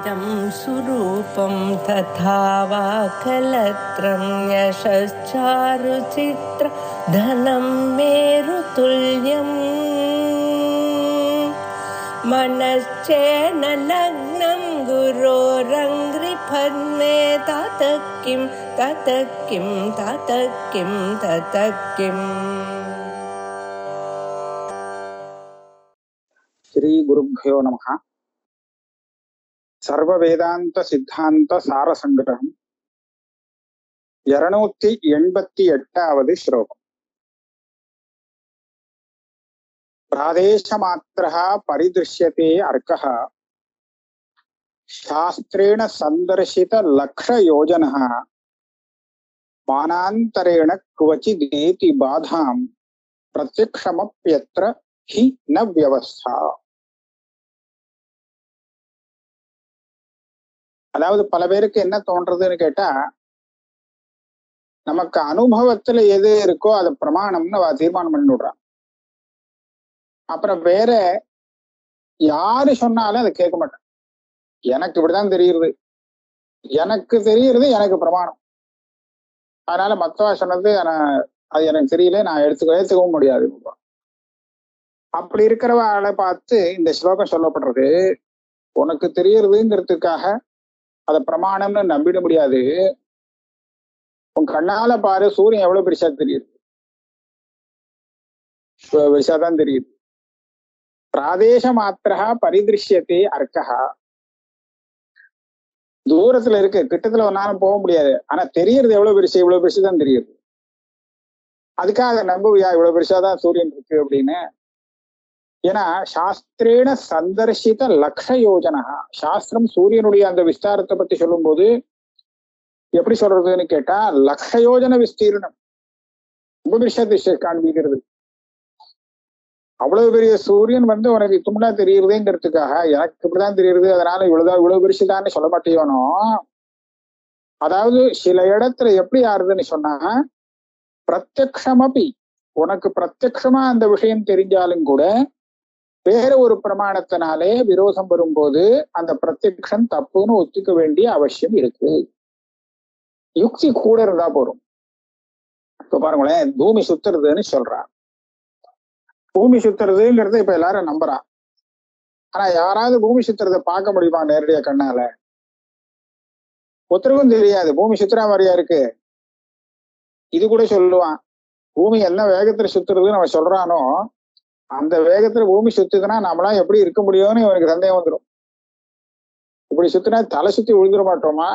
इदं सुरूपं तथा वा कलत्रं यशश्चारुचित्र धनं मेरुतुल्यम् मनश्चेन लग्नं गुरोरङ्घ्रिपद्मे ततः किं ततः किं ततः किं ततः किम्. श्री गुरुभ्यो नमः. सर्व वेदांत सिद्धांत सार संग्रहम 288வது श्लोकम. प्रादेशमात्रः परिदृश्यते अर्कः शास्त्रेण संदर्शित लक्ष्ययोजनः मानान्तरेण क्वचिदेति बाधां प्रत्यक्षमप्यत्र हि न व्यवस्था. அதாவது பல பேருக்கு என்ன தோன்றதுன்னு கேட்டா, நமக்கு அனுபவத்துல எது இருக்கோ அது பிரமாணம்னு தீர்மானம் பண்ணி விடுறான். அப்புறம் வேற யாரு சொன்னாலும் அதை கேட்க மாட்டேன். எனக்கு இப்படிதான் தெரியுது, எனக்கு தெரியுறது எனக்கு பிரமாணம், அதனால மத்தவா சொன்னது அது எனக்கு தெரியல, நான் ஏற்றுக்கவும் முடியாது. அப்படி இருக்கிறவளை பார்த்து இந்த ஸ்லோகம் சொல்லப்படுறது. உனக்கு தெரியறதுங்கிறதுக்காக அதை பிரமாணம்னு நம்பிட முடியாது. உன் கண்ணால பாரு, சூரியன் எவ்வளவு பெருசா தெரியுது, பெருசாதான் தெரியுது. பிராதேச மாத்திரா பரிதிருஷ்யத்தே அர்க்கஹா. தூரத்துல இருக்கு, கிட்டத்துல ஒன்னாலும் போக முடியாது, ஆனா தெரியறது எவ்வளவு பெருசுதான் தெரியுது. அதுக்காக நம்புவியா இவ்வளவு பெருசாதான் சூரியன் இருக்கு அப்படின்னு? ஏன்னா சாஸ்திரேன சந்தர்ஷித லக்ஷ்ய யோஜனா, சாஸ்திரம் சூரியனுடைய அந்த விஸ்தாரத்தை பத்தி சொல்லும் போது எப்படி சொல்றதுன்னு கேட்டா, லக்ஷ்ய யோஜன விஸ்தீர்ணம், ரொம்ப பெருசா காண்பிக்கிறது. அவ்வளவு பெரிய சூரியன் உனக்கு தும்னா தெரியுறதுங்கிறதுக்காக எனக்கு இப்படிதான் தெரியுது, அதனால இவ்வளவு பெருசுதான்னு சொல்ல மாட்டேயோனோ. அதாவது சில இடத்துல எப்படி ஆறுதுன்னு சொன்னா, பிரத்யக்ஷமபி, உனக்கு பிரத்யக்ஷமா அந்த விஷயம் தெரிஞ்சாலும் கூட வேற ஒரு பிரமாணத்தினாலே விரோதம் வரும்போது அந்த பிரத்யக்ஷம் தப்புன்னு ஒத்துக்க வேண்டிய அவசியம் இருக்கு. யுக்தி கூட இருந்தா போறோம். இப்ப பாருங்களேன், பூமி சுத்துறதுன்னு சொல்றா. பூமி சுத்துறதுங்கிறத இப்ப எல்லாரும் நம்புறா. ஆனா யாராவது பூமி சுத்துறத பார்க்க முடியுமா நேரடியா கண்ணால? ஒருத்தருக்கும் தெரியாது பூமி சுத்துறா மாதிரியா இருக்கு. இது கூட சொல்லுவான், பூமி என்ன வேகத்துல சுத்துறதுன்னு அவன் சொல்றானோ அந்த வேகத்துல பூமி சுத்துதுன்னா நம்மளாம் எப்படி இருக்க முடியும்னு இவனுக்கு சந்தேகம் வந்துடும். இப்படி சுத்தினா தலை சுத்தி விழுந்துட மாட்டோமா?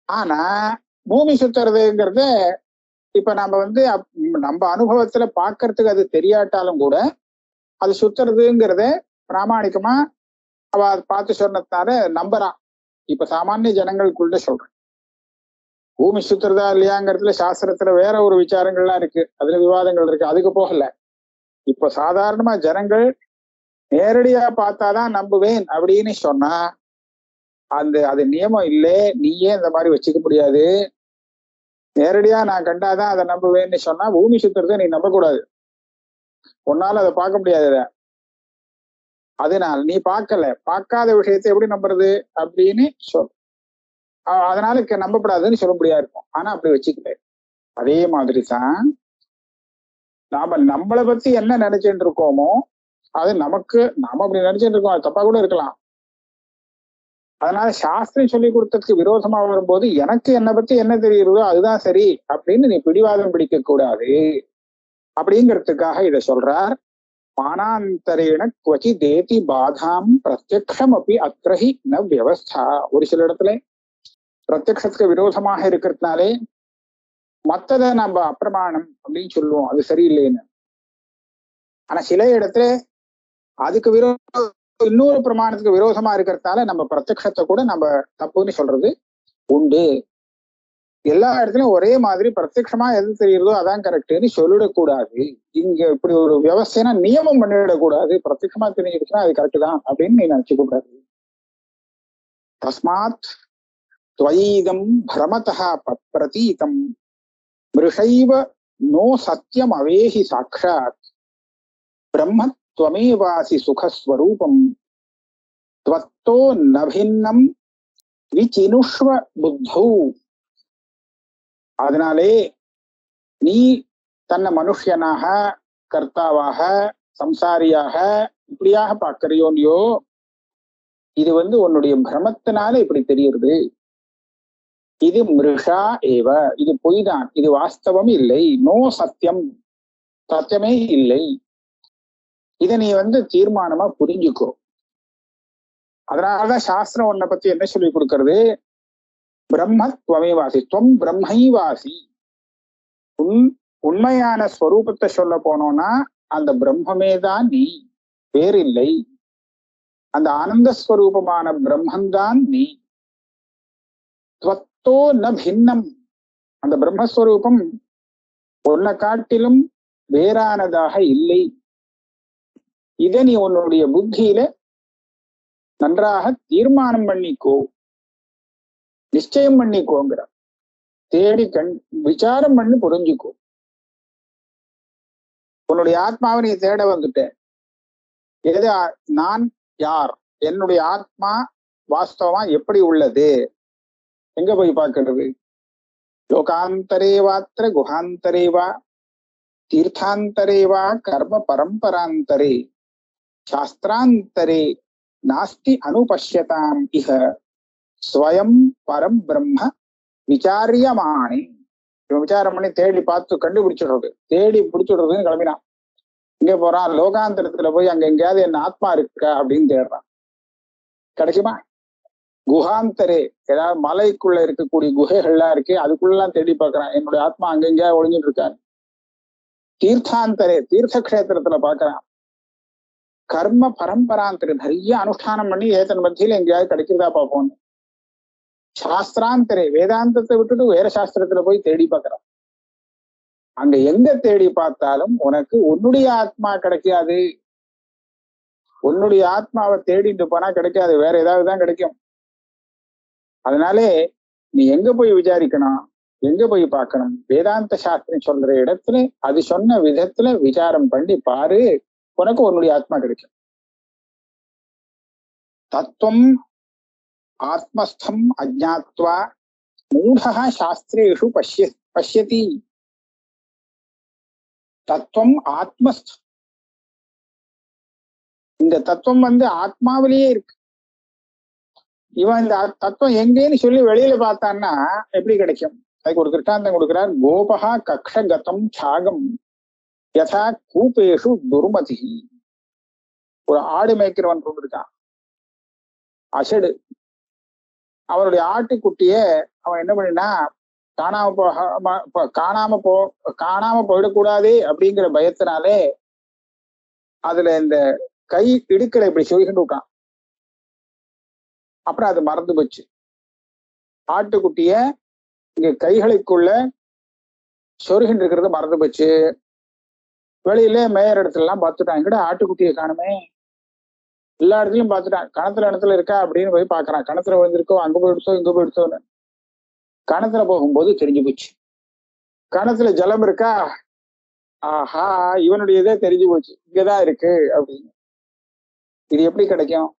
ஆனா பூமி சுத்துறதுங்கிறத இப்ப நம்ம நம்ம அனுபவத்துல பாக்குறதுக்கு அது தெரியாட்டாலும் கூட அது சுத்துறதுங்கிறத பிராமணிக்கமா அவ பார்த்து சொன்னதுனால நம்புறான். இப்ப சாமானிய ஜனங்களுக்குள்ள சொல்றேன், பூமி சுத்துறதா இல்லையாங்கிறதுல சாஸ்திரத்துல வேற ஒரு விசாரங்கள்லாம் இருக்கு, அதுல விவாதங்கள் இருக்கு, அதுக்கு போகல. இப்ப சாதாரணமா ஜனங்கள் நேரடியா பார்த்தாதான் நம்புவேன் அப்படின்னு சொன்னா அது நியமம் இல்லை, நீயே இந்த மாதிரி வச்சுக்க முடியாது. நேரடியா நான் கண்டாதான் அதை நம்புவேன்னு சொன்னா பூமி சுத்துறதை நீ நம்பக்கூடாது, உன்னால அதை பார்க்க முடியாது. அதனால நீ பார்க்காத விஷயத்தை எப்படி நம்புறது அப்படின்னு அதனால நம்பப்படாதுன்னு சொல்ல முடியாது இருக்கும். ஆனா அப்படி வச்சுக்கல. அதே மாதிரிதான் நம்மளை பத்தி என்ன நினைச்சுட்டு இருக்கோமோ அது நாம அப்படி நினைச்சுட்டு இருக்கோம், அது தப்பா கூட இருக்கலாம். அதனால சாஸ்திரம் சொல்லி கொடுத்ததுக்கு விரோதமா வரும்போது எனக்கு என்னை பத்தி என்ன தெரியுறதோ அதுதான் சரி அப்படின்னு நீ பிடிவாதம் பிடிக்க கூடாது அப்படிங்கிறதுக்காக இதை சொல்றார். மானாந்தரேன குவச்சி தேதி பாதாம் பிரத்யக்ஷம் அப்படி அத்ரஹி ந வியவஸ்தா. ஒரு சில இடத்துல பிரத்யக்ஷத்துக்கு விரோதமாக இருக்கிறதுனாலே மத்ததை நம்ம அப்பிரமாணம் அப்படின்னு சொல்லுவோம், அது சரியில்லைன்னு. ஆனா சில இடத்துல அதுக்கு இன்னொரு பிரமாணத்துக்கு விரோதமா இருக்கிறதுனால நம்ம பிரத்யக்ஷத்தை கூட நம்ம தப்புன்னு சொல்றது உண்டு. எல்லா இடத்துலயும் ஒரே மாதிரி பிரத்யக்ஷமா எது தெரியுறதோ அதான் கரெக்டுன்னு சொல்லிடக்கூடாது. இங்க இப்படி ஒரு வியவஸ்தைனா நியமம் பண்ணிடக்கூடாது. பிரத்யக்ஷமா தெரிஞ்சுக்கிட்டுனா அது கரெக்டு தான் அப்படின்னு நீ நினைச்சுக்க கூடாது. தஸ்மாத் துவயீதம் பிரமதா பிரதீதம் மிருஷைவ நோ சத்தியம் அவேஹி சாட்சாத் பிரம்ம துவமேவாசி சுகஸ்வரூபம் துவத்தோ நபின்னம் விசினுஷ்வ புத்தௌ. அதனாலே நீ தன்னை மனுஷனாக, கர்த்தாவாக, சம்சாரியாக இப்படியாக பார்க்கறியோன்யோ, இது உன்னுடைய பிரமத்தினால இப்படி தெரியுது. இது மிருஷா ஏவ, இது பொய் தான், இது வாஸ்தவம் இல்லை. நோ சத்தியம், சத்தியமே இல்லை. இதை நீ தீர்மானமா புரிஞ்சுக்கோ. அதனாலதான் சாஸ்திரம் உன்னை பத்தி என்ன சொல்லி கொடுக்கறது? பிரம்மத்வமேவாசி, துவம் பிரம்மைவாசி. உண்மையான ஸ்வரூபத்தை சொல்ல போனோம்னா அந்த பிரம்மமே தான் நீ, வேறில்லை. அந்த ஆனந்த ஸ்வரூபமான பிரம்மந்தான் நீ. துவத்தோ ந பின்னம், அந்த பிரம்மஸ்வரூபம் உன்னை காட்டிலும் வேறானதாக இல்லை. இதை நீ உன்னுடைய புத்தியில நன்றாக தீர்மானம் பண்ணிக்கோ, நிச்சயம் பண்ணிக்கோங்கிற. தேடி விசாரம் பண்ணி புரிஞ்சுக்கோ. உன்னுடைய ஆத்மாவை நீ தேட வந்துட்ட. எது நான் யார், என்னுடைய ஆத்மா வாஸ்தவமா எப்படி உள்ளது, எங்க போய் பார்க்கிறது? லோகாந்தரேவாத்திர குஹாந்தரேவா தீர்த்தாந்தரேவா கர்ம பரம்பராந்தரே சாஸ்திராந்தரே நாஸ்தி அனுபஷ்யதாம் இஹ ஸ்வயம் பரம் பிரம்ம விசாரியமானே. விசாரம் பண்ணி தேடி பார்த்து கண்டுபிடிச்சிடுறது, தேடி பிடிச்சிடுறதுன்னு கிளம்பினான். இங்க போறான், லோகாந்தரத்துல போய் அங்க எங்கேயாவது என் ஆத்மா இருக்கா அப்படின்னு தேடுறான். கிடைக்குமா? குஹாந்தரே, ஏதாவது மலைக்குள்ள இருக்கக்கூடிய குகைகள்லாம் இருக்கு, அதுக்குள்ளலாம் தேடி பார்க்கறான், என்னுடைய ஆத்மா அங்க எங்கேயாவது ஒழிஞ்சிட்டு இருக்காரு. தீர்த்தாந்தரே, தீர்த்த கஷேத்திரத்துல பாக்குறான். கர்ம பரம்பராந்தரே, நிறைய அனுஷ்டானம் பண்ணி ஏதன் மத்தியில எங்கேயாவது கிடைக்கிறதா பார்ப்போம். சாஸ்திராந்தரே, வேதாந்தத்தை விட்டுட்டு வேற சாஸ்திரத்துல போய் தேடி பார்க்கறான். அங்க எங்க தேடி பார்த்தாலும் உனக்கு உன்னுடைய ஆத்மா கிடைக்காது. உன்னுடைய ஆத்மாவை தேடிட்டு போனா கிடைக்காது, வேற ஏதாவது தான் கிடைக்கும். அதனாலே நீ எங்க போய் விசாரிக்கணும், எங்க போய் பார்க்கணும்? வேதாந்த சாஸ்திரம் சொல்ற இடத்துல, அது சொன்ன விதத்துல விசாரம் பண்ணி பாரு, உனக்கு உன்னுடைய ஆத்மா கிடைக்கும். தத்துவம் ஆத்மஸ்தம் அஜ்ஞாத்வா மூடஹ சாஸ்திரேஷு பஷ்யதி. தத்துவம் ஆத்மஸ்தம், இந்த தத்துவம் ஆத்மாவிலேயே இருக்கு. இவன் இந்த தத்துவம் எங்கேன்னு சொல்லி வெளியில பார்த்தான்னா எப்படி கிடைக்கும்? அதுக்கு ஒரு திருஷ்டாந்தம் கொடுக்கிறார். கோபஹா கக்ஷகதம் சாகம் யதா கூபேஷு துர்மதி. ஒரு ஆடு மேய்க்கிறவன் இருக்கான், அசடு. அவனுடைய ஆட்டுக்குட்டிய அவன் என்ன பண்ணினா, காணாம போயிடக்கூடாதே அப்படிங்கிற பயத்தினாலே அதுல இந்த கை இடுக்கலை இப்படி சொருகிட்டு விட்டான். அப்புறம் அது மறந்து போச்சு. ஆட்டுக்குட்டிய இங்க கைகளுக்குள்ள சொருகின்னு இருக்கிறது மறந்து போச்சு. வெளியில மேயற இடத்துல எல்லாம் பார்த்துட்டான், எங்கடா ஆட்டுக்குட்டியை காணுமே, எல்லா இடத்துலயும் பார்த்துட்டான். இடத்துல இருக்கா அப்படின்னு போய் பாக்குறான். கணத்துல விழுந்திருக்கோ, அங்க போயிடுச்சோ இங்க போயிடுச்சோன்னு. கணத்துல போகும்போது தெரிஞ்சு போச்சு. கணத்துல ஜலம் இருக்கா, ஆஹா இவனுடைய இதே தெரிஞ்சு போச்சு, இங்கதான் இருக்கு அப்படின்னு. இது எப்படி கிடைக்கும்?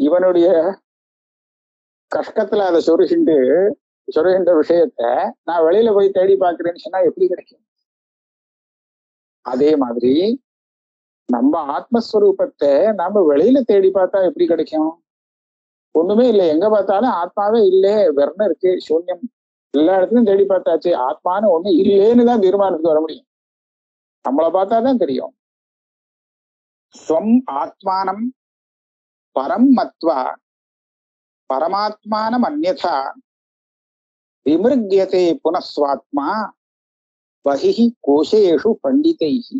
இவனுடைய கஷ்டத்துல அதை சொருகின்ற விஷயத்த நான் வெளியில போய் தேடி பார்க்கிறேன்னு சொன்னா எப்படி கிடைக்கும்? அதே மாதிரி நம்ம ஆத்மஸ்வரூபத்தை நாம வெளியில தேடி பார்த்தா எப்படி கிடைக்கும்? ஒண்ணுமே இல்லை, எங்க பார்த்தாலும் ஆத்மாவே இல்லே, வெறும் இருக்கு, சூன்யம். எல்லா இடத்துலயும் தேடி பார்த்தாச்சு, ஆத்மான்னு ஒண்ணு இல்லேன்னு தான் தீர்மானத்துக்கு வர முடியும். நம்மளை பார்த்தாதான் தெரியும். ஸ்வம் ஆத்மானம் பரம் மத்வா பரமாத்மானம் அந்யதா விமிருக்யதே புனஸ்வாத்மா வஹி கோஷேஷு பண்டிதைஹி.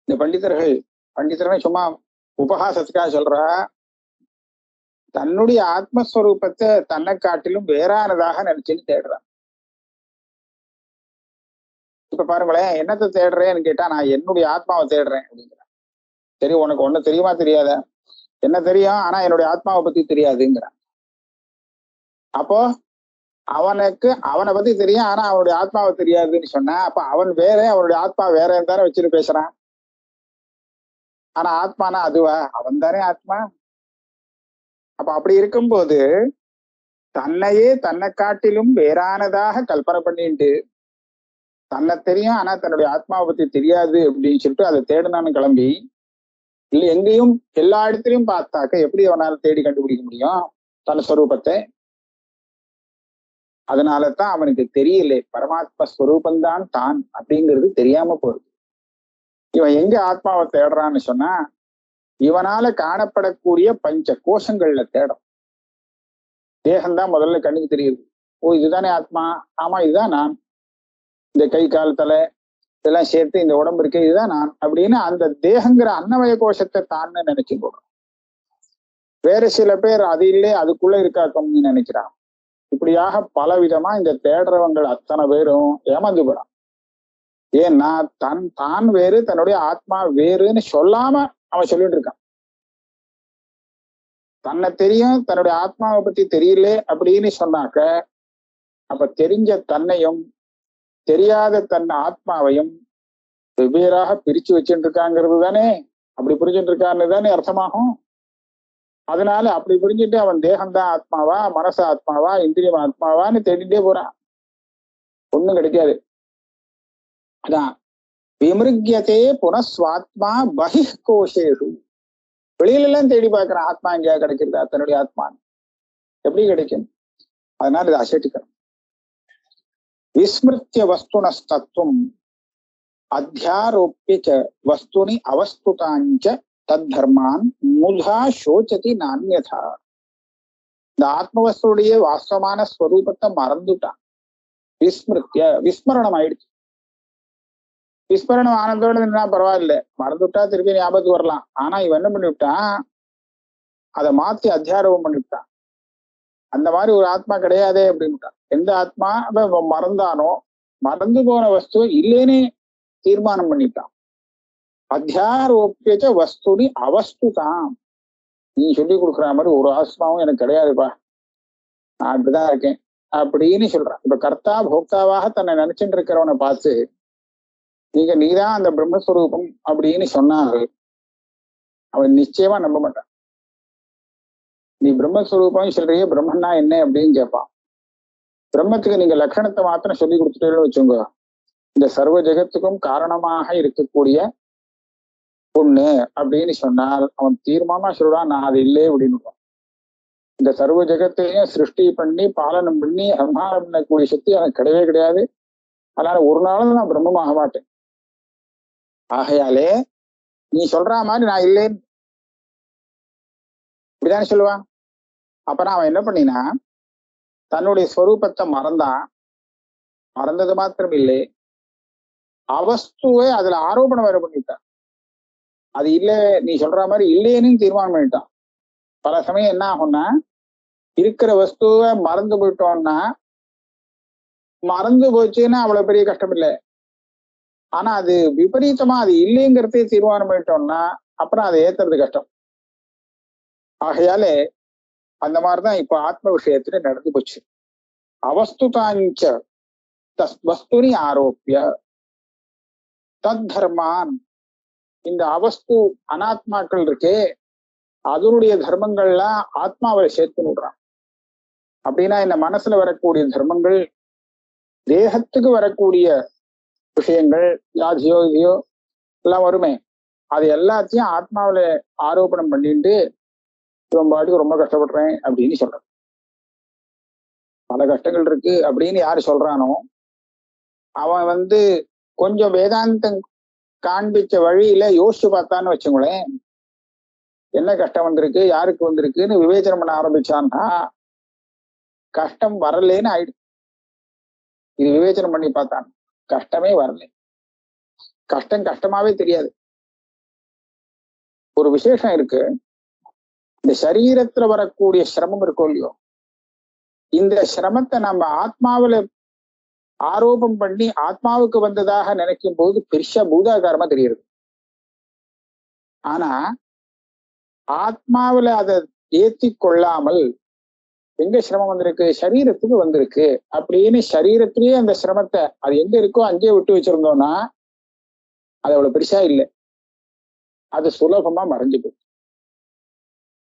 இந்த பண்டிதர்கள் சும்மா உபகாசத்துக்காக சொல்றா, தன்னுடைய ஆத்மஸ்வரூபத்தை தன்னை காட்டிலும் வேறானதாக நினைச்சுன்னு தேடுறான். இப்ப பாருங்களேன், என்னத்தை தேடுறேன்னு கேட்டா, நான் என்னுடைய ஆத்மாவை தேடுறேன் அப்படிங்கிறான். சரி, உனக்கு ஒண்ணு தெரியுமா தெரியாத? என்ன தெரியும், ஆனா என்னுடைய ஆத்மாவை பத்தி தெரியாதுங்கிறான். அப்போ அவனை பத்தி தெரியும், ஆனா அவனுடைய ஆத்மாவை தெரியாதுன்னு சொன்னா, அப்ப அவன் வேற, அவனுடைய ஆத்மா வேறன்னு தானே வச்சுட்டு பேசுறான். ஆனா ஆத்மானா அதுவா? அவன் தானே ஆத்மா. அப்ப அப்படி இருக்கும்போது தன்னையே தன்னை காட்டிலும் வேறானதாக கல்பனை பண்ணிட்டு தன்னை தெரியும் ஆனா தன்னுடைய ஆத்மாவை பத்தி தெரியாது அப்படின்னு சொல்லிட்டு அதை தேடினான்னு கிளம்பி இல்ல எங்கேயும் எல்லா இடத்துலயும் பார்த்தாக்க எப்படி அவனால தேடி கண்டுபிடிக்க முடியும் தன் ஸ்வரூபத்தை? அதனாலதான் அவனுக்கு தெரியல பரமாத்ம ஸ்வரூபந்தான் தான் அப்படிங்கிறது தெரியாம போகுது. இவன் எங்க ஆத்மாவை தேடுறான்னு சொன்னா இவனால காணப்படக்கூடிய பஞ்ச கோஷங்கள்ல தேடும். தேகம்தான் முதல்ல கண்ணுக்கு தெரியுது. ஓ இதுதானே ஆத்மா, ஆமா இதுதான் நான், இந்த கை கால் தலை இதெல்லாம் சேர்த்து இந்த உடம்பு இருக்கு இதுதான் நான் அப்படின்னு அந்த தேகங்கிற அன்னமய கோஷத்தை தான்னு நினைச்சு போடுறோம். வேற சில பேர் அது இல்லை அதுக்குள்ள இருக்காக்கம்னு நினைக்கிறான். இப்படியாக பல விதமா இந்த தேடுறவங்கள் அத்தனை பேரும் ஏமாந்து போறான். ஏன்னா தான் வேறு தன்னுடைய ஆத்மா வேறுன்னு சொல்லாம அவன் சொல்லிட்டு இருக்கான். தன்னை தெரியும் தன்னுடைய ஆத்மாவை பத்தி தெரியல அப்படின்னு சொன்னாக்க அப்ப தெரிஞ்ச தன்னையும் தெரியாத தன் ஆத்மாவையும் வெவ்வேறாக பிரிச்சு வச்சுட்டு இருக்காங்கிறது தானே, அப்படி புரிஞ்சுட்டு இருக்கான்னு தானே அர்த்தமாகும். அதனால அப்படி புரிஞ்சுட்டு அவன் தேகம்தான் ஆத்மாவா, மனச ஆத்மாவா, இந்திரியம் ஆத்மாவான்னு தேடிட்டே போறான். ஒண்ணும் கிடைக்காது. அதான் விமிருக்கியதே புனஸ்வாத்மா பஹி கோஷேஷு. வெளியில எல்லாம் தேடி பார்க்கிறான் ஆத்மா எங்கேயா கிடைக்கிறதா, தன்னுடைய ஆத்மான்னு. எப்படி கிடைக்கும்? அதனால இதை அசட்டிக்கணும். விஸ்மிருத்திய வஸ்துனஸ்தத்துவம் அத்தியாரோப்பிய வஸ்துனி அவஸ்துதாஞ்ச தத்தர்மான் முதா சோச்சதி நான்யதா. இந்த ஆத்மவஸ்துடைய வாஸ்தவமான ஸ்வரூபத்தை மறந்துட்டான். விஸ்மிருத்திய விஸ்மரணம் ஆயிடுச்சு. விஸ்மரணம் ஆனந்தோட என்ன பரவாயில்ல, மறந்துட்டா திருப்பி ஞாபகத்துக்கு வரலாம். ஆனா இவன் என்ன பண்ணிவிட்டான், அதை மாத்தி அத்தியாரோபம் பண்ணிவிட்டான். அந்த மாதிரி ஒரு ஆத்மா கிடையாதே அப்படின்ட்டான். எந்த ஆத்மா மறந்தானோ மறந்து போன வஸ்துவை இல்லேன்னு தீர்மானம் பண்ணிட்டான். அத்தியாரோப்பிய வஸ்துனி அவஸ்துதான். நீ சொல்லி கொடுக்குற மாதிரி ஒரு ஆத்மாவும் எனக்கு கிடையாதுப்பா, நான் அப்படிதான் இருக்கேன் அப்படின்னு சொல்றான். இப்ப கர்த்தா போக்தாவாக தன்னை நினைச்சுட்டு இருக்கிறவனை பார்த்து நீதான் அந்த பிரம்மஸ்வரூபம் அப்படின்னு சொன்னாரு அவன் நிச்சயமா நம்ப மாட்டான். நீ பிரம்மஸ்வரூபம் சொல்றிய, பிரம்மன்னா என்ன அப்படின்னு கேட்பான். பிரம்மத்துக்கு நீங்க லட்சணத்தை மாத்திரம் சொல்லி கொடுத்துட்டேன்னு வச்சுங்க, இந்த சர்வ ஜெகத்துக்கும் காரணமாக இருக்கக்கூடிய பொண்ணு அப்படின்னு சொன்னால் அவன் தீர்மானமா சொல்றான் நான் அது இல்லை அப்படின்னு. இந்த சர்வ ஜெகத்தையும் சிருஷ்டி பண்ணி பாலனம் பண்ணி சம்ஹாரம் பண்ணக்கூடிய சக்தி எனக்கு கிடையவே கிடையாது. அதனால ஒரு நாளும் நான் பிரம்மமாக மாட்டேன். ஆகையாலே நீ சொல்ற மாதிரி நான் இல்லைன்னு இப்படிதானே சொல்லுவான். அப்புறம் அவன் என்ன பண்ணினா தன்னுடைய ஸ்வரூபத்தை மறந்தான். மறந்தது மாத்திரம் இல்லை, அவஸ்துவை அதுல ஆரோபணம் வேற பண்ணிட்டான். அது இல்லை நீ சொல்ற மாதிரி இல்லைன்னு தீர்மானம் பண்ணிட்டான். பல சமயம் என்ன ஆகும்னா இருக்கிற வஸ்துவை மறந்து போயிட்டோம்னா, மறந்து போச்சுன்னா அவ்வளவு பெரிய கஷ்டம் இல்லை. ஆனா அது விபரீதமா அது இல்லைங்கிறதே தீர்மானம் பண்ணிட்டோம்னா அப்புறம் அதை ஏத்துறது கஷ்டம். ஆகையாலே அந்த மாதிரிதான் இப்ப ஆத்ம விஷயத்துல நடந்து போச்சு. அவஸ்துதாஞ்ச வஸ்துனி ஆரோப்பிய தர்மான். இந்த அவஸ்து அனாத்மாக்கள் இருக்கே அதனுடைய தர்மங்கள்லாம் ஆத்மாவை சேர்த்து விடுறான். அப்படின்னா இந்த மனசுல வரக்கூடிய தர்மங்கள், தேகத்துக்கு வரக்கூடிய விஷயங்கள், வியாதியோ இதையோ எல்லாம் வருமே, அது எல்லாத்தையும் ஆத்மாவில ஆரோபணம் பண்ணிட்டு இவன் பாட்டுக்கு ரொம்ப கஷ்டப்படுறேன் அப்படின்னு சொல்றான். பல கஷ்டங்கள் இருக்கு அப்படின்னு யாரு சொல்றானோ அவன் கொஞ்சம் வேதாந்தம் காண்பிச்ச வழியில யோசிச்சு பார்த்தான்னு வச்சுங்களேன், என்ன கஷ்டம் வந்திருக்கு யாருக்கு வந்திருக்குன்னு விவேச்சனம் பண்ண ஆரம்பிச்சான்னா கஷ்டம் வரலேன்னு ஆயிடுச்சு. இது விவேச்சனம் பண்ணி பார்த்தான், கஷ்டமே வரல. கஷ்டம் கஷ்டமாவே தெரியாது. ஒரு விசேஷம் இருக்கு, இந்த சரீரத்துல வரக்கூடிய சிரமம் இருக்கோ இல்லையோ, இந்த சிரமத்தை நம்ம ஆத்மாவில ஆரோபம் பண்ணி ஆத்மாவுக்கு வந்ததாக நினைக்கும் போது பெருசா பூதாகாரமா தெரியுது. ஆனா ஆத்மாவில அதை ஏத்தி கொள்ளாமல் எங்க சிரமம் வந்திருக்கு, சரீரத்துக்கு வந்திருக்கு அப்படின்னு சரீரத்திலேயே அந்த சிரமத்தை அது எங்க இருக்கோ அங்கேயே விட்டு வச்சிருந்தோம்னா அது அவ்வளவு பெருசா இல்லை. அது சுலபமா மறைஞ்சு போகும்.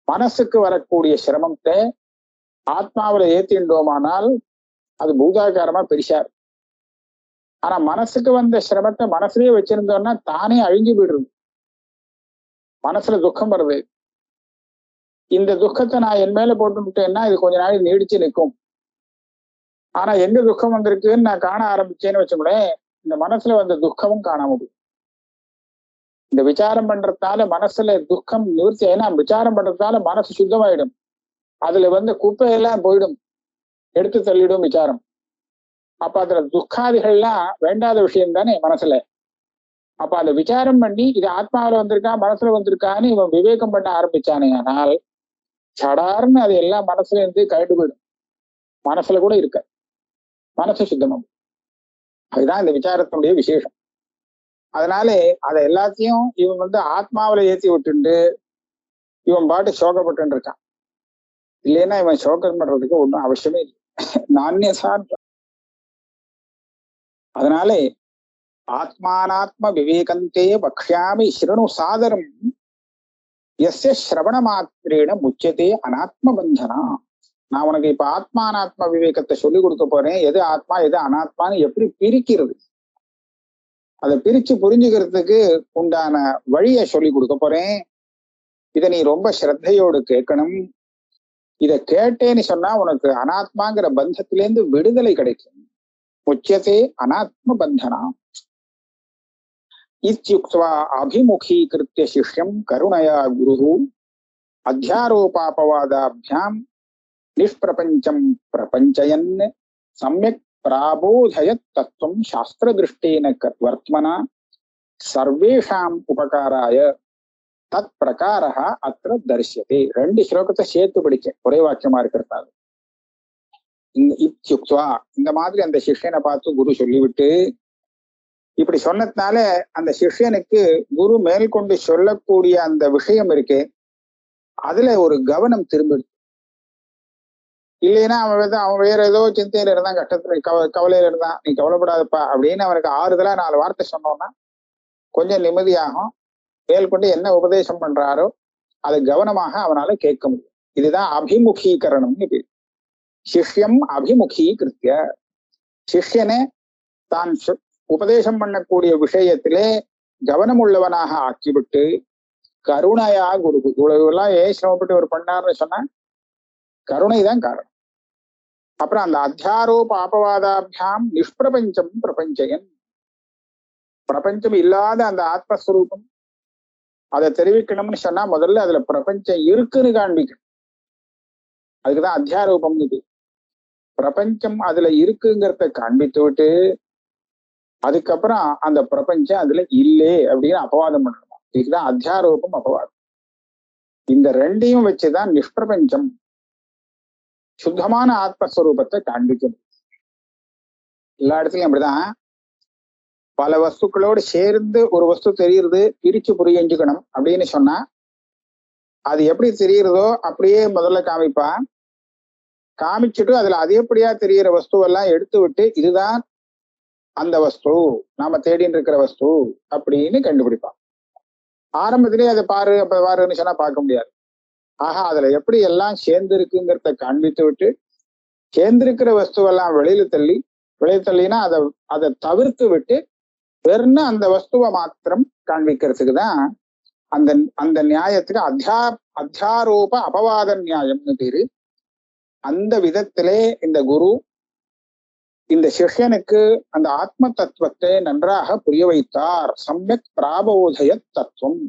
மனசுக்கு வரக்கூடிய சிரமத்தை ஆத்மாவில ஏத்தின்றோமானால் அது பூதாகாரமா பெரிசா இருக்கும். ஆனா மனசுக்கு வந்த சிரமத்தை மனசுலயே வச்சிருந்தோம்னா தானே அழிஞ்சு போயிடுறது. மனசுல துக்கம் வருது, இந்த துக்கத்தை நான் என் மேல போட்டுட்டேன்னா இது கொஞ்ச நாள் நீடிச்சு நிற்கும். ஆனா எங்க துக்கம் வந்திருக்குன்னு நான் காண ஆரம்பிச்சேன்னு வச்சுக்கோங்களேன், இந்த மனசுல வந்த துக்கமும் காணாம போகும். இந்த விசாரம் பண்றதுனால மனசுல துக்கம் நிவர்த்தி, ஏன்னா விசாரம் பண்றதுனால மனசு சுத்தமாயிடும். அதுல வந்து குப்பையெல்லாம் போயிடும், எடுத்து தள்ளிடும் விசாரம். அப்ப அதுல துக்காதிகள்லாம் வேண்டாத விஷயம் தானே மனசுல. அப்ப அந்த விசாரம் பண்ணி இது ஆத்மாவில வந்திருக்கா மனசுல வந்திருக்கான்னு இவன் விவேகம் பண்ண ஆரம்பிச்சானே, ஆனால் சடார்னு அது எல்லாம் மனசுல இருந்து கழட்டு போயிடும். மனசுல கூட இருக்க மனசு சுத்தமாகும். அதுதான் இந்த விசாரத்தினுடைய விசேஷம். அதனாலே அதை எல்லாத்தையும் இவன் வந்து ஆத்மாவில ஏற்றி விட்டுண்டு இவன் பாட்டு சோகப்பட்டு இருக்கான். இல்லைன்னா இவன் சோகம் பண்றதுக்கு ஒன்றும் அவசியமே இல்லை. நானியசான். அதனாலே ஆத்மானாத்ம விவேகந்தே பக்ஷ்யாமி ஸ்ருணு சாதரம் எஸ்ய ஸ்ரவண மாத்திரேன முச்சதே அனாத்ம பந்தனா. நான் உனக்கு இப்ப ஆத்மானாத்ம விவேகத்தை சொல்லி கொடுக்க போறேன். எது ஆத்மா எது அனாத்மான்னு எப்படி பிரிக்கிறது, அதை பிரிச்சு புரிஞ்சுக்கிறதுக்கு உண்டான வழியை சொல்லி கொடுக்க போறேன். இதை நீ ரொம்ப ஸ்ரத்தையோடு கேட்கணும். இதை கேட்டேன்னு சொன்னா உனக்கு அனாத்மாங்கிற பந்தத்திலேருந்து விடுதலை கிடைக்கும். முச்சதே அனாத்ம பந்தனா. இத்யுக்த்வா அபிமுகீகிருத்ய சிஷ்யம் கருணயா குரு அத்தியாரோபாபவாதாபியாம் நிஷ்பிரபஞ்சம் பிரபஞ்சயன் சம்யக் பிராபோதயத் தத்துவம் சாஸ்திரதிருஷ்டேன வர்த்மனா சர்வேஷாம் உபகாராய தத் பிரகாரஹ அத்ர தரிசியதே. 2 ஸ்லோகத்தை சேர்த்து படிக்க ஒரே வாக்கியமா இருக்கிறதால இத்யுக்த்வா இந்த மாதிரி அந்த சிஷ்யனை பார்த்து குரு சொல்லிவிட்டு இப்படி சொன்னதுனால அந்த சிஷ்யனுக்கு குரு மேற்கொண்டு சொல்லக்கூடிய அந்த விஷயம் இருக்கு, அதுல ஒரு கவனம் திரும்பிடுது. இல்லைன்னா அவன் வேற ஏதோ சிந்தையில இருந்தான், கஷ்டத்துல கவலையில இருந்தான். நீ கவலைப்படாதப்பா அப்படின்னு அவனுக்கு ஆறுதலா 4 வார்த்தை சொன்னோம்னா கொஞ்சம் நிம்மதியாகும். மேற்கொண்டு என்ன உபதேசம் பண்றாரோ அதை கவனமாக அவனால கேட்க முடியும். இதுதான் அபிமுகீகரணம்னு பேர். சிஷ்யம் அபிமுகீகிருத்திய, சிஷ்யனை தான் உபதேசம் பண்ணக்கூடிய விஷயத்திலே கவனம் உள்ளவனாக ஆக்கிவிட்டு கருணையா குரு. இவ்வளவுலாம் ஏன் சிரமப்பட்டு ஒரு பண்ணார்னு சொன்னா கருணை தான் காரணம். அப்புறம் அந்த அத்தியாரோப அபவாதாபியாம் நிஷ்பிரபஞ்சம் பிரபஞ்சயன், பிரபஞ்சம் இல்லாத அந்த ஆத்மஸ்வரூபம் அதை தெரிவிக்கணும்னு சொன்னா முதல்ல அதுல பிரபஞ்சம் இருக்குன்னு காண்பிக்கணும். அதுக்குதான் அத்தியாரோபம்னு இது. பிரபஞ்சம் அதுல இருக்குங்கிறத காண்பித்து விட்டு அதுக்கப்புறம் அந்த பிரபஞ்சம் அதுல இல்லே அப்படின்னு அபவாதம் பண்ணணும். இதுதான் அத்தியாரோபம் அபவாதம். இந்த 2ஐயும் வச்சுதான் நிஷ்பிரபஞ்சம் சுத்தமான ஆத்மஸ்வரூபத்தை காண்பிக்கணும். எல்லா இடத்துலயும் அப்படிதான். பல வஸ்துக்களோடு சேர்ந்து ஒரு வஸ்து தெரியுறது, பிரிச்சு புரிஞ்சுக்கணும் அப்படின்னு சொன்னா அது எப்படி தெரியுறதோ அப்படியே முதல்ல காமிப்பான். காமிச்சுட்டு அதுல அதிகப்படியா தெரிகிற வஸ்துவெல்லாம் எடுத்து விட்டு இதுதான் அந்த வஸ்து, நாம தேடின்னு இருக்கிற வஸ்து அப்படின்னு கண்டுபிடிப்பான். ஆரம்பத்திலேயே அதை பாரு அப்ப பாருன்னு சொன்னா பார்க்க முடியாது. ஆஹா, அதுல எப்படி எல்லாம் சேர்ந்து இருக்குங்கிறத காண்பித்து விட்டு சேர்ந்திருக்கிற வஸ்துவெல்லாம் வெளியில தள்ளினா அதை தவிர்த்து விட்டு வெறும் அந்த வஸ்துவை மாத்திரம் காண்பிக்கிறதுக்கு தான் அந்த நியாயத்துக்கு அத்தியாரோப அபவாத நியாயம்னு பேரு. அந்த விதத்திலே இந்த குரு இந்த சிஷ்யனுக்கு அந்த ஆத்ம தத்துவத்தை நன்றாக புரிய வைத்தார். சம்யக் பிராபோதய தத்துவம்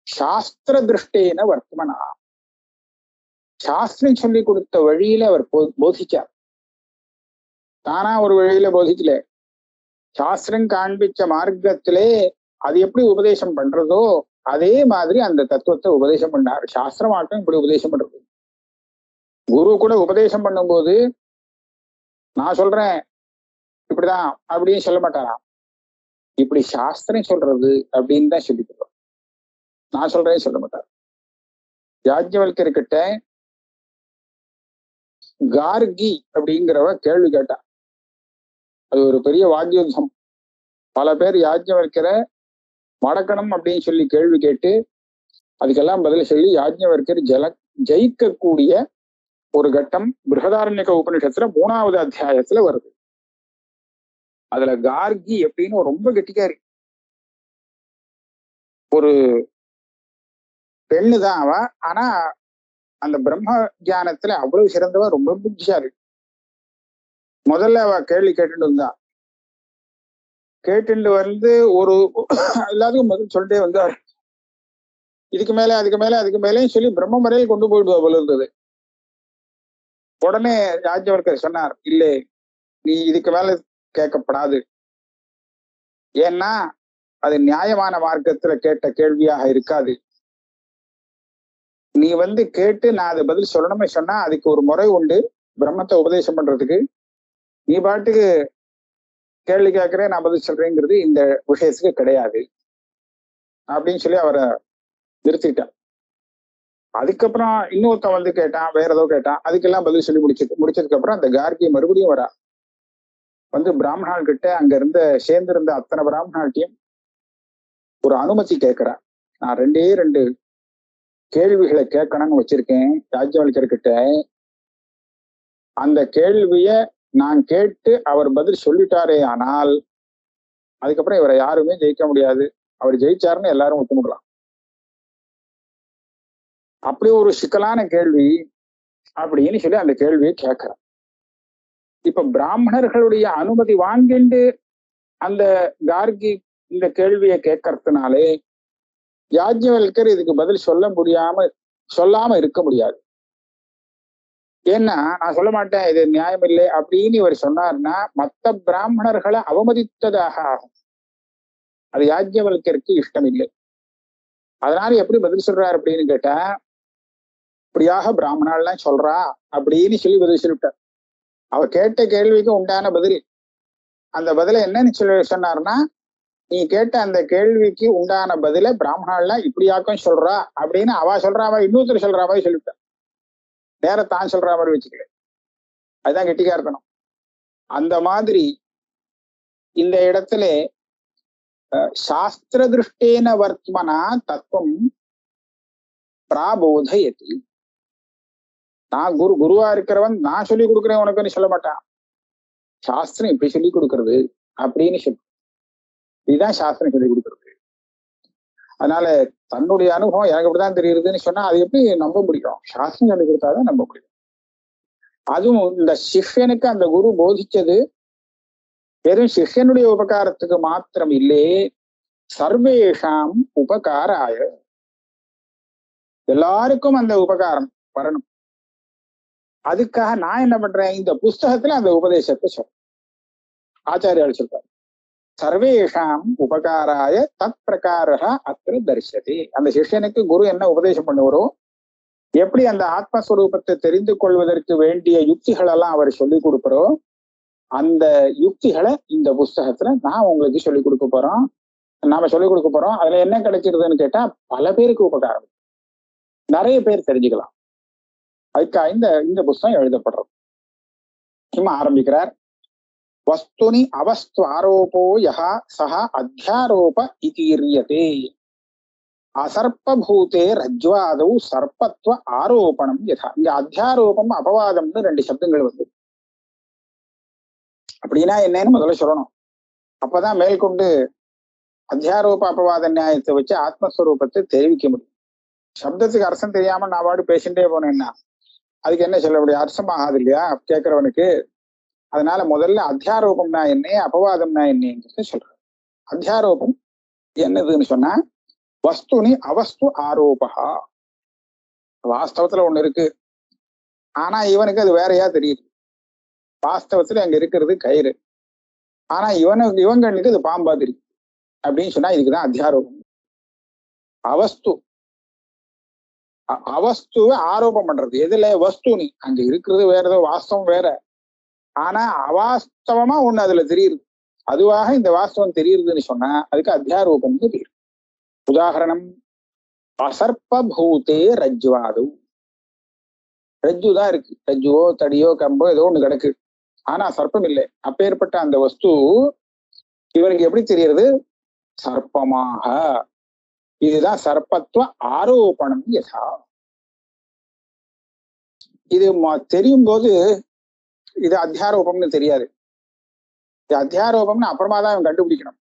சாஸ்திர திருஷ்டேன வர்த்தமனா. சாஸ்திரம் சொல்லி கொடுத்த வழியில அவர் போதிச்சார். தானா ஒரு வழியில போதிக்கல, சாஸ்திரம் காண்பிச்ச மார்க்கத்திலே அது எப்படி உபதேசம் பண்றதோ அதே மாதிரி அந்த தத்துவத்தை உபதேசம் பண்ணார். சாஸ்திரம் ஆட்டம் இப்படி உபதேசம் பண்றது. குரு கூட உபதேசம் பண்ணும்போது நான் சொல்றேன் இப்படிதான் அப்படின்னு சொல்ல மாட்டாராம். இப்படி சாஸ்திரம் சொல்றது அப்படின்னு தான் சொல்லி தருவார். நான் சொல்றேன்னு சொல்ல மாட்டார். யாஜ்ஞவல்கர்கிட்ட கார்கி அப்படிங்கிறவ கேள்வி கேட்டா. அது ஒரு பெரிய வாக்கியுத்தம். பல பேர் யாஜ்ஞவல்கரை மடக்கணும் அப்படின்னு சொல்லி கேள்வி கேட்டு அதுக்கெல்லாம் பதில் சொல்லி யாஜ்ஞவல்கர் ஜெயிக்கக்கூடிய ஒரு கட்டம் பிருஹதாரண்யக உபநிஷத்துல 3வது அத்தியாயத்துல வருது. அதுல கார்கி எப்படின்னு ரொம்ப கெட்டிக்காரி, ஒரு பெண்ணுதான் அவ. ஆனா அந்த பிரம்ம ஜானத்துல அவ்வளவு சிறந்தவ, ரொம்ப புத்திசாலி. முதல்ல அவ கேள்வி கேட்டுட்டு இருந்தா. கேட்டுட்டு வந்து ஒரு எல்லாத்துக்கும் பதில் சொல்லிட்டே வந்தார். இதுக்கு மேல அதுக்கு மேல அதுக்கு மேலேயும் சொல்லி பிரம்ம முறையில் கொண்டு போயிடுவா போல இருந்தது. உடனே யாஜ்ஞவல்கர் சொன்னார், இல்லை, நீ இதுக்கு மேல கேட்கப்படாது. ஏன்னா அது நியாயமான மார்க்கத்துல கேட்ட கேள்வியாக இருக்காது. நீ கேட்டு நான் அதை பதில் சொல்லணுமே சொன்னா அதுக்கு ஒரு முறை உண்டு பிரம்மத்தை உபதேசம் பண்றதுக்கு. நீ பாட்டுக்கு கேள்வி கேட்கிறேன் நான் பதில் சொல்றேங்கிறது இந்த விஷயத்துக்கு கிடையாது அப்படின்னு சொல்லி அவரை நிறுத்திட்டான். அதுக்கப்புறம் இன்னொருத்தன் கேட்டான், வேற ஏதோ கேட்டான். அதுக்கெல்லாம் பதில் சொல்லி முடிச்சதுக்கு அப்புறம் அந்த கார்கி மறுபடியும் வரா. பிராமணாள் கிட்ட அங்க சேர்ந்திருந்த அத்தனை பிராமணாள்கிட்டையும் ஒரு அனுமதி கேட்கிறா. நான் 2 கேள்விகளை கேட்கணும்னு வச்சிருக்கேன் யாஜ்ஞவல்கர் கிட்ட. அந்த கேள்விய நான் கேட்டு அவர் பதில் சொல்லிட்டாரே ஆனால் அதுக்கப்புறம் இவரை யாருமே ஜெயிக்க முடியாது. அவர் ஜெயிச்சாருன்னு எல்லாரும் ஒத்துமுடலாம். அப்படி ஒரு சிக்கலான கேள்வி அப்படின்னு சொல்லி அந்த கேள்வியை கேட்கிறார். இப்ப பிராமணர்களுடைய அனுமதி வாங்கிண்டு அந்த கார்கி இந்த கேள்வியை கேட்கறதுனாலே யாஜ்ஞவல்கர் இதுக்கு பதில் சொல்லாம இருக்க முடியாது. ஏன்னா நான் சொல்ல மாட்டேன், இது நியாயம் இல்லை அப்படின்னு இவர் சொன்னார்னா மற்ற பிராமணர்களை அவமதித்ததாக ஆகும். அது யாஜ்ஞவல்கருக்கு இஷ்டம் இல்லை. அதனால எப்படி பதில் சொல்றாரு அப்படின்னு கேட்டா, இப்படியாக பிராமணாலாம் சொல்றா அப்படின்னு சொல்லி பதில் சொல்லிவிட்டார். அவ கேட்ட கேள்விக்கு உண்டான பதில். அந்த பதில என்னன்னு சொன்னார்னா, நீ கேட்ட அந்த கேள்விக்கு உண்டான பதில பிராமணாலாம் இப்படியாக்கும் சொல்றா அப்படின்னு அவ சொல்ற மாதிரி இன்னொருத்தர் சொல்ற மாதிரி சொல்லிவிட்டார். நேர தான் சொல்ற மாதிரி வச்சுக்கல. அதுதான் கெட்டிக்காரத்தனம். அந்த மாதிரி இந்த இடத்துல சாஸ்திர திருஷ்டேன வர்த்மனா தத்துவம் பிராபோதயதி. நான் குருவா இருக்கிறவன் நான் சொல்லி கொடுக்குறேன் உனக்குன்னு சொல்ல மாட்டான். சாஸ்திரம் இப்படி சொல்லி கொடுக்கறது அப்படின்னு சொல்லு. இதுதான் சாஸ்திரம் சொல்லி கொடுக்கறது. அதனால தன்னுடைய அனுபவம் எனக்கு இப்படிதான் தெரியுதுன்னு சொன்னா அது எப்படி நம்ப முடியும்? சாஸ்திரம் சொல்லி கொடுத்தாதான் நம்ப முடியும். அதுவும் இந்த சிஷ்யனுக்கு அந்த குரு போதிச்சது வெறும் சிஷ்யனுடைய உபகாரத்துக்கு மாத்திரம் இல்லே, சர்வேஷாம் உபகாராய, எல்லாருக்கும் அந்த உபகாரம் வரணும். அதுக்காக நான் என்ன பண்றேன், இந்த புஸ்தகத்துல அந்த உபதேசத்தை சொல்றேன். ஆச்சாரியால் சொல்றார், சர்வேஷாம் உபகாராய தத் பிரகாரா அத்திர தரிசதி. அந்த சிஷ்யனுக்கு குரு என்ன உபதேசம் பண்ணுவாரோ, எப்படி அந்த ஆத்மஸ்வரூபத்தை தெரிந்து கொள்வதற்கு வேண்டிய யுக்திகள் எல்லாம் அவர் சொல்லி கொடுப்பாரோ, அந்த யுக்திகளை இந்த புஸ்தகத்துல நான் உங்களுக்கு சொல்லிக் கொடுக்க போறோம், நாம சொல்லிக் கொடுக்க போறோம். அதுல என்ன கிடைக்கிறதுன்னு கேட்டா பல பேருக்கு உபகாரம், நிறைய பேர் தெரிஞ்சுக்கலாம். அதுக்காக இந்த புஸ்தகம் எழுதப்படுறது. சும்மா ஆரம்பிக்கிறார், வஸ்துனி அவஸ்து ஆரோபோ யஹா சஹ அத்தியாரோப இதீரியதே அசர்ப்பூதே ரஜ்வாதௌ சர்ப்பத்வ ஆரோபணம் யதா. இங்க அத்தியாரோபம் அபவாதம்னு 2 சப்தங்கள் வந்து. அப்படின்னா என்னன்னு முதல்ல சொல்லணும். அப்பதான் மேற்கொண்டு அத்தியாரோப அபவாத நியாயத்தை வச்சு ஆத்மஸ்வரூபத்தை தெரிவிக்க முடியும். சப்தத்துக்கு அர்த்தம் தெரியாம நான் பாடு பேசிட்டே போனேன்னா அதுக்கு என்ன சொல்ல முடியும்? அர்த்தம் ஆகாது இல்லையா கேட்கிறவனுக்கு. அதனால முதல்ல அத்தியாரோபம்னா என்ன, அபவாதம்னா என்னங்கிறத சொல்றேன். அத்தியாரோபம் என்னதுன்னு சொன்னா, வஸ்துனி அவஸ்து ஆரோபா. வாஸ்தவத்துல ஒண்ணு இருக்கு, ஆனா இவனுக்கு அது வேறையா தெரியுது. வாஸ்தவத்துல அங்க இருக்கிறது கயிறு, ஆனா இவங்களுக்கு அது பாம்பா தெரியும் அப்படின்னு சொன்னா இதுக்குதான் அத்தியாரோபம். அவஸ்துவை ஆரோபம் பண்றது. எதுல? வஸ்துனி அங்க இருக்கிறது வேற ஏதோ, வாஸ்தவம் வேற, ஆனா அவாஸ்தவமா ஒண்ணு அதுல தெரியுது. அதுவாக இந்த வாஸ்தவம் தெரியுதுன்னு சொன்னா அதுக்கு அத்தியாரோபம்னு பேரு. உதாரணம், அசர்ப்பூதே ரஜ்வாது. ரஜ்ஜுதான் இருக்கு, ரஜ்ஜுவோ தடியோ கம்போ ஏதோ ஒண்ணு கிடக்கு, ஆனா சர்ப்பம் இல்லை. அப்பேற்பட்ட அந்த வஸ்து இவனுக்கு எப்படி தெரியுது? சர்ப்பமாக. இதுதான் சர்ப்பத்துவ ஆரோபணம். யதா இது தெரியும் போது இது அத்தியாரோபம்னு தெரியாது. இது அத்தியாரோபம்னு அப்புறமா தான் அவன் கண்டுபிடிக்கணும்.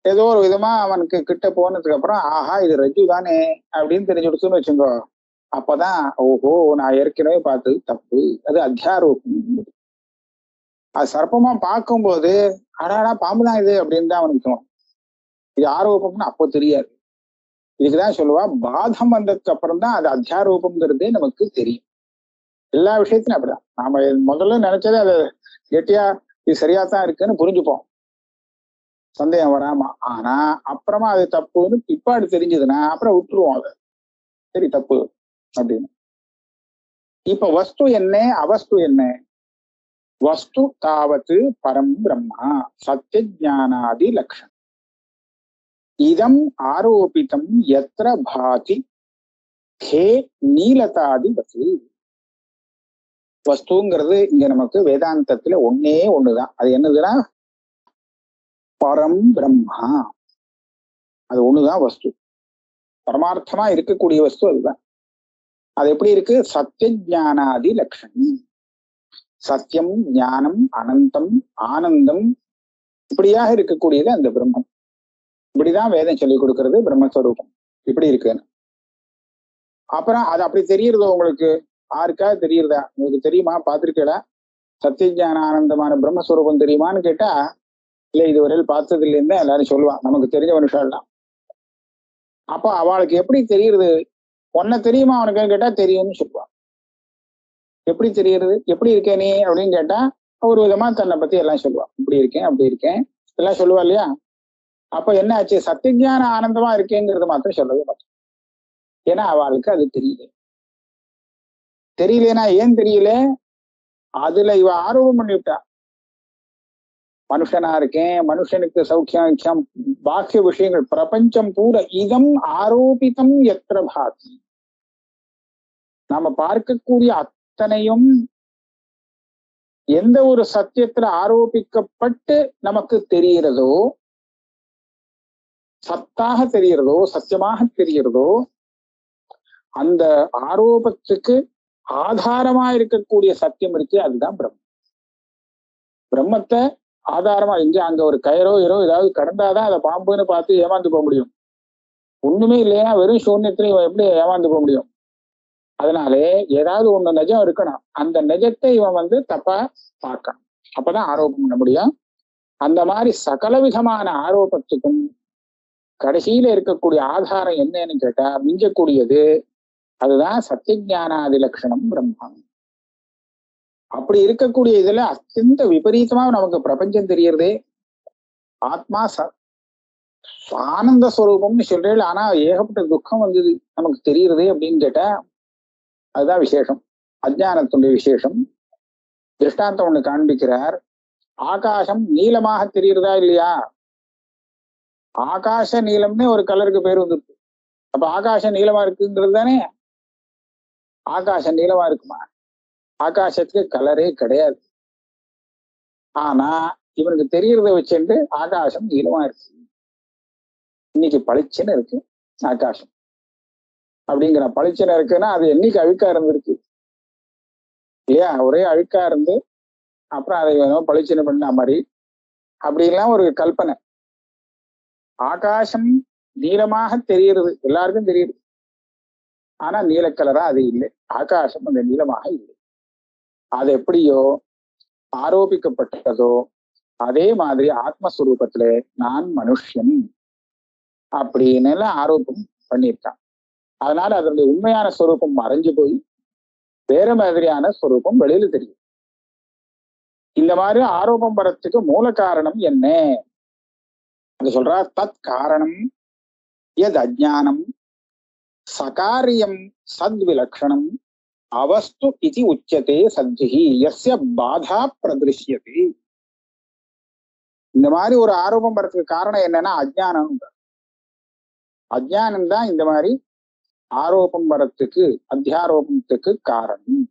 ஏதோ ஒரு விதமா அவனுக்கு கிட்ட போனதுக்கு அப்புறம் ஆஹா இது ரஜு தானே அப்படின்னு தெரிஞ்சுடுச்சுன்னு வச்சுக்கோ. அப்பதான் ஓஹோ நான் ஏற்கனவே பார்த்தது தப்பு, அது அத்தியாரோபம். அது சர்ப்பமா பார்க்கும்போது அடாடா பாம்புதான் இது அப்படின்னு தான் அவனுக்கு தோணும். இது ஆரோபம்னு அப்போ தெரியாது. இதுக்குதான் சொல்லுவா பாதம் வந்ததுக்கு அப்புறம் தான் அது அத்தியாரோபம்ங்கிறதே நமக்கு தெரியும். எல்லா விஷயத்திலும் அப்படிதான். நாம முதல்ல நினைச்சதே அது கெட்டியா இது சரியாத்தான் இருக்குன்னு புரிஞ்சுப்போம், சந்தேகம் வராம. ஆனா அப்புறமா அது தப்புன்னு பிற்பாடு தெரிஞ்சதுன்னா அப்புறம் விட்டுருவோம் அதை, சரி தப்பு அப்படின்னு. இப்ப வஸ்து என்ன அவஸ்து என்ன? வஸ்து தாவத்து பரம் பிரம்மா சத்திய ஞானாதி லட்சணம் இதம் ஆரோபிதம் எத்திர பாதி ஹே நீலதாதி வசு. வஸ்துங்கிறது இங்க நமக்கு வேதாந்தத்துல ஒன்னே ஒண்ணுதான். அது என்னதுன்னா பரம் பிரம்மா. அது ஒண்ணுதான் வஸ்து, பரமார்த்தமா இருக்கக்கூடிய வஸ்து அதுதான். அது எப்படி இருக்கு? சத்திய ஞானாதி லட்சணம். சத்தியம், ஞானம், அனந்தம், ஆனந்தம் இப்படியாக இருக்கக்கூடியது அந்த பிரம்மம். இப்படிதான் வேதம் சொல்லி கொடுக்கிறது பிரம்மஸ்வரூபம் இப்படி இருக்குன்னு. அப்புறம் அது அப்படி தெரியுறதோ உங்களுக்கு? யாருக்காவது தெரியுறதா? உங்களுக்கு தெரியுமா? பார்த்திருக்கீங்களா? சத்திய ஞான ஆனந்தமான பிரம்மஸ்வரூபம் தெரியுமான்னு கேட்டா இல்ல இதுவரையில் பார்த்தது இல்லைன்னு தான் எல்லாரும் சொல்லுவான், நமக்கு தெரிஞ்ச மனுஷாலாம். அப்ப அவளுக்கு எப்படி தெரியுறது? உன்னை தெரியுமா அவனுக்கு கேட்டா தெரியும்னு சொல்லுவான். எப்படி தெரியுறது? எப்படி இருக்கே நீ அப்படின்னு கேட்டா ஒரு விதமா தன்னை பத்தி எல்லாம் சொல்லுவான். இப்படி இருக்கேன் அப்படி இருக்கேன் எல்லாம் சொல்லுவா இல்லையா? அப்ப என்ன ஆச்சு? சத்தியஞான ஆனந்தமா இருக்கேங்கிறது மாத்திரம் சொல்லவே மாட்டேன். ஏன்னா அவளுக்கு அது தெரியல. தெரியலனா ஏன் தெரியல? அதுல இவ ஆர்வம் பண்ணிவிட்டா. மனுஷனா இருக்கேன், மனுஷனுக்கு சௌக்கியம் பாக்கிய விஷயங்கள் பிரபஞ்சம் பூரா இதம் ஆரோபிதம் எத்திர பாதி. நாம பார்க்கக்கூடிய அத்தனையும் எந்த ஒரு சத்தியத்துல ஆரோபிக்கப்பட்டு நமக்கு தெரிகிறதோ, சத்தாக தெரிகிறதோ, சத்தியமாக தெரிகிறதோ, அந்த ஆரோபத்துக்கு ஆதாரமா இருக்கக்கூடிய சத்தியம் இருக்கு, அதுதான் பிரம்மம். பிரம்மத்தை ஆதாரமா அங்க ஒரு கயிறோ ஏதாவது கடந்தாதான் அதை பாம்புன்னு பார்த்து ஏமாந்து போக முடியும். ஒண்ணுமே இல்லையா வெறும் சூன்யத்துல இவன் எப்படி ஏமாந்து போக முடியும்? அதனாலே ஏதாவது ஒண்ணு நிஜம் இருக்கணும். அந்த நிஜத்தை இவன் தப்பா பார்க்கணும். அப்பதான் ஆரோபம் பண்ண முடியும். அந்த மாதிரி சகல விதமான ஆரோபத்துக்கும் கடைசியில இருக்கக்கூடிய ஆதாரம் என்னன்னு கேட்டா மிஞ்சக்கூடியது அதுதான் சத்தியஞானாதி லட்சணம் பிரம்மம். அப்படி இருக்கக்கூடிய இதுல அத்தியந்த விபரீதமா நமக்கு பிரபஞ்சம் தெரியறதே. ஆத்மா ஆனந்த ஸ்வரூபம்னு சொல்றேன், ஆனா ஏகப்பட்ட துக்கம் வந்தது நமக்கு தெரியுறதே அப்படின்னு கேட்டா அதுதான் விசேஷம், அஜ்ஞானத்துடைய விசேஷம். திருஷ்டாந்தம் ஒண்ணு காண்பிக்கிறார். ஆகாசம் நீளமாக தெரியுறதா இல்லையா? ஆகாச நீளம்னே ஒரு கலருக்கு பேர் வந்துருக்கு. அப்ப ஆகாசம் நீளமா இருக்குங்கிறது தானே. ஆகாசம் நீளமா இருக்குமா? ஆகாசத்துக்கு கலரே கிடையாது. ஆனா இவனுக்கு தெரியறத வச்சுட்டு ஆகாசம் நீளமா இருக்கு, இன்னைக்கு பளிச்சுன்னு இருக்கு ஆகாசம் அப்படிங்கிற. பளிச்சுன்னு இருக்குன்னா அது என்னைக்கு அழுக்கா இருந்திருக்கு இல்லையா? ஒரே அழுக்கா இருந்து அப்புறம் அதை வேணும் பளிச்சுன்னு பண்ண மாதிரி அப்படின்லாம் ஒரு கல்பனை. ஆகாசம் நீளமாக தெரிகிறது, எல்லாருக்கும் தெரியுது. ஆனா நீலக்கலரா அது இல்லை, ஆகாசம் அந்த நீளமாக இல்லை. அது எப்படியோ ஆரோபிக்கப்பட்டதோ அதே மாதிரி ஆத்மஸ்வரூபத்துல நான் மனுஷன் அப்படின்னு எல்லாம் ஆரோப்பம் பண்ணியிருக்கான். அதனால அதனுடைய உண்மையான ஸ்வரூபம் மறைஞ்சு போய் வேற மாதிரியான ஸ்வரூபம் வெளியில தெரியும். இந்த மாதிரி ஆரோபம் வரத்துக்கு மூல காரணம் என்ன அது சொல்றா. தத் காரணம் எத் அஜ்ஞானம் சகாரியம் சத்விலக்ஷணம் அவஸ்து இது உச்சதே சத்ஹி யஸ்ய பாதா பிரதிருஷ்யதே. இந்த மாதிரி ஒரு ஆரோபம் வரதுக்கு காரணம் என்னன்னா அஜ்ஞானம். அஜ்ஞானம் தான் இந்த மாதிரி ஆரோபம் வரத்துக்கு அத்தியாரோபத்துக்கு காரணம்.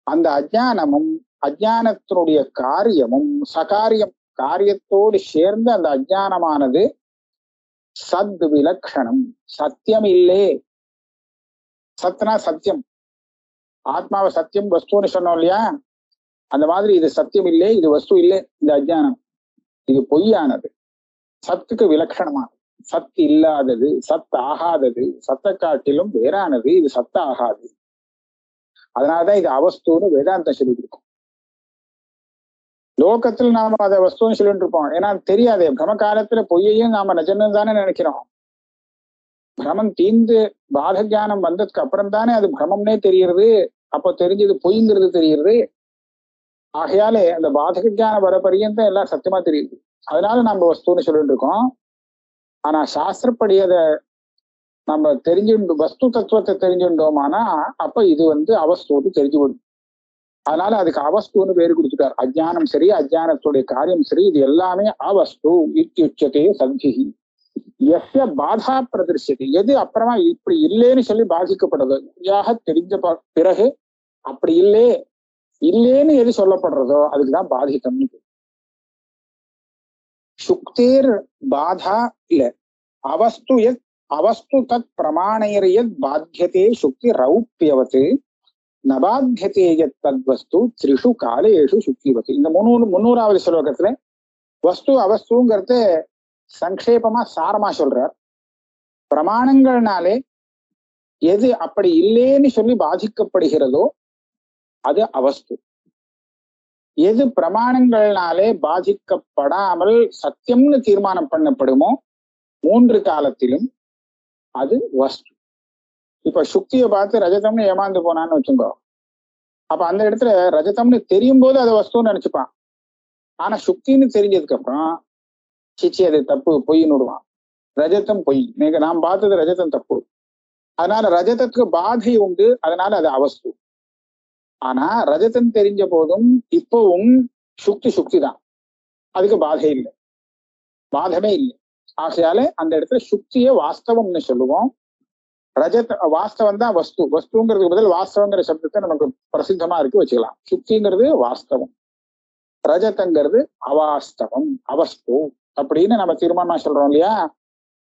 அந்த அஜ்ஞானமும் அஜ்ஞானத்தினுடைய காரியமும் சகாரியம் காரியத்தோடு சேர்ந்து அந்த அஜானமானது சத் விலக்ஷணம், சத்தியம் இல்லே. சத்னா சத்தியம், ஆத்மாவை சத்தியம் வஸ்துன்னு சொன்னோம் இல்லையா, அந்த மாதிரி இது சத்தியம் இல்லை, இது வஸ்து இல்லை, இந்த அஜானம் இது பொய்யானது, சத்துக்கு விலட்சணமானது, சத்து இல்லாதது, சத்து ஆகாதது, சத்தை காட்டிலும் வேறானது, இது சத்து ஆகாது. அதனாலதான் இது அவஸ்துன்னு வேதாந்தம் சொல்லி கொடுக்கும். லோகத்தில் நாம அதை வஸ்துன்னு சொல்லிட்டு இருப்போம், ஏன்னா தெரியாதே. பிரம காலத்துல பொய்யையும் நாம நிஜம்னு தானே நினைக்கிறோம். பிரமம் தீந்து பாத ஜானம் வந்ததுக்கு அப்புறம் தானே அது பிரமம்னே தெரியுது. அப்போ தெரிஞ்சது பொய்ங்கிறது தெரியுது. ஆகையாலே அந்த பாதக ஜானம் வர பரியந்தம் எல்லாம் சத்தியமா தெரியுது. அதனால நம்ம வஸ்துன்னு சொல்லிட்டு இருக்கோம். ஆனா சாஸ்திரப்படி அதை நம்ம தெரிஞ்சுட்டு வஸ்து தத்துவத்தை தெரிஞ்சுட்டோமானா அப்ப இது அவஸ்துன்னு தெரிஞ்சு விடும். அதனால அதுக்கு அவஸ்துன்னு பேரு கொடுத்துட்டார். அஜ்ஞானம் சரி, அஜ்ஞானத்துடைய காரியம் சரி, இது எல்லாமே அவஸ்து இத்தியுச்சதே சத்திஹி. எஸ்ய பாதா பிரதர்சியது, எது அப்புறமா இப்படி இல்லேன்னு சொல்லி பாதிக்கப்படுறது தெரிஞ்ச பிறகு அப்படி இல்லேன்னு எது சொல்லப்படுறதோ அதுக்குதான் பாதித்தம்னு. சுக்தேர் பாதா இல்ல, அவஸ்து எத் அவஸ்து தத் பிரமாணையர் எத் பாத்தியதே சுக்தி ரௌப்பியவத்து நபாத்தியதே எத் தத் வஸ்து த்ரிஷு காலேஷு சுக்திவத்து. இந்த 300வது ஸ்லோகத்துல வஸ்து அவஸ்துங்கிறத சங்கேபமா சாரமா சொல்றார். பிரமாணங்கள்னாலே எது அப்படி இல்லேன்னு சொல்லி பாதிக்கப்படுகிறதோ அது அவஸ்து. எது பிரமாணங்கள்னாலே பாதிக்கப்படாமல் சத்தியம்னு தீர்மானம் பண்ணப்படுமோ 3 காலத்திலும் அது வஸ்து. இப்ப சுக்தியை பார்த்து ரஜதம்னு ஏமாந்து போனான்னு வச்சுக்கோ, அப்ப அந்த இடத்துல ரஜதம்னு தெரியும் போது அதை வஸ்துன்னு நினைச்சுப்பான். ஆனா சுக்தின்னு தெரிஞ்சதுக்கு அப்புறம் சிச்சி அது தப்பு, பொய்ன்னு விடுவான். ரஜதம் பொய், நாம் பார்த்தது ரஜதம் தப்பு, அதனால ரஜதத்துக்கு பாதை உண்டு, அதனால அது அவஸ்து. ஆனா ரஜதம் தெரிஞ்ச போதும் இப்பவும் சுக்தி தான், அதுக்கு பாதை இல்லை, பாதமே இல்லை. ஆகையால அந்த இடத்துல சுக்தியை வாஸ்தவம்னு சொல்லுவோம். வாஸ்தவம் தான் வஸ்து. வஸ்துங்கிறதுக்கு பதில் வாஸ்தவங்கிற சப்தத்தை நமக்கு பிரசித்தமா இருக்கு, வச்சுக்கலாம். சுக்திங்கிறது வாஸ்தவம், ரஜதங்கிறது அவாஸ்தவம், அவஸ்து அப்படின்னு நம்ம தீர்மானமா சொல்றோம் இல்லையா.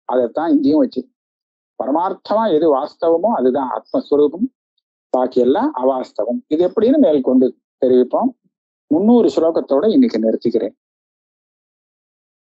அதைத்தான் இங்கேயும் வச்சு பரமார்த்தமா எது வாஸ்தவமோ அதுதான் ஆத்மஸ்வரூபம், பாக்கி எல்லாம் அவாஸ்தவம். இது எப்படின்னு மேற்கொண்டு தெரிவிப்போம். 300 ஸ்லோகத்தோட இன்னைக்கு நிறுத்திக்கிறேன்.